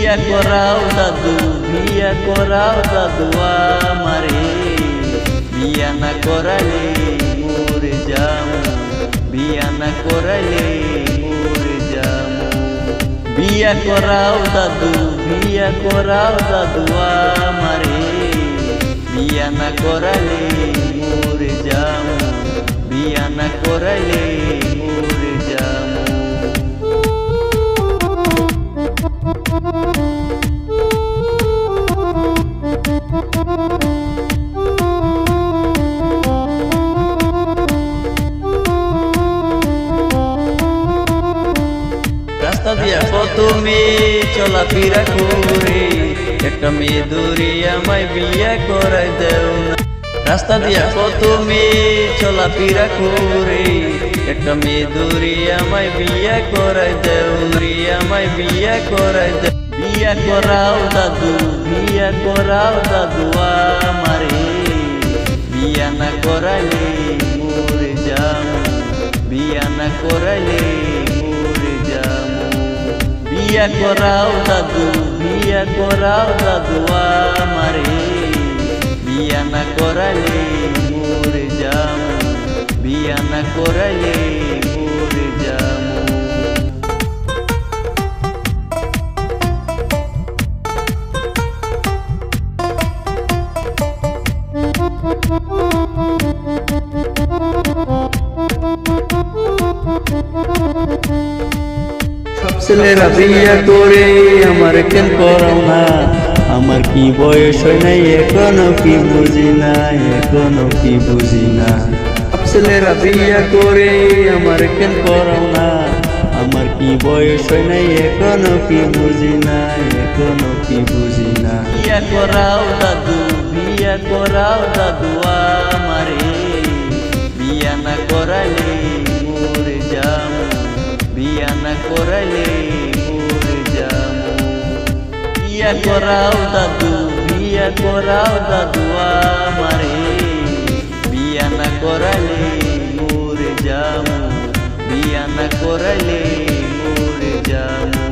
বিয়া করাও দাদু, বিয়া করাও দাদু আমারে, বিয়া না করালে মরে যামু, বিয়া না করালে মরে যামু। বিয়া করাও দাদু, বিয়া করাও দাদু আমারে, বিয়া না করালে মরে যামু, বিয়া না করালে মরে যামু। রাস্তা দিয়া কত মেয়ে চলাফেরা করে, একটা মেয়ে দূরে আমায় বিয়া করাই দেও না। রাস্তা দিয়া কত মেয়ে চলাফেরা করে, একটা মেয়ে দূরে আমায় বিয়া করাই দেও, আমায় বিয়া করাই দেও। বিয়া করাও দাদু, বিয়া করাও দাদু আমারে, বিয়া না করালে মরে যামু, বিয়া না করালে মরে যামু। বিয়া করাও দাদু, বিয়া করাও দাদু আমারে, বিয়া না করালে মরে যামু, বিয়া না করালে মরে যামু। সব ছেলেরা বিয়া করে আমার কেন করাও না, আমার কি বয়স হয় নাই এখনো কি বুঝি না, এখনো কি বুঝি না। সব ছেলেরা বিয়া করে আমার কেন করাও না, আমার কি বয়স হয় নাই এখনো কি বুঝি না, এখনো কি বুঝি না। বিয়া করাও দাদু, বিয়া করাও দাদু আমারে, বিয়া না করালে মরে যামু, বিয়া না করালে মরে যামু। বিয়া করাও দাদু, বিয়া করাও দাদু আমারে, বিয়া না করালে মরে যামু, বিয়া না করালে মরে যামু।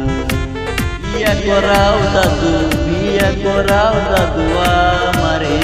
বিয়া করাও দাদু, বিয়া করাও দাদু আমারে,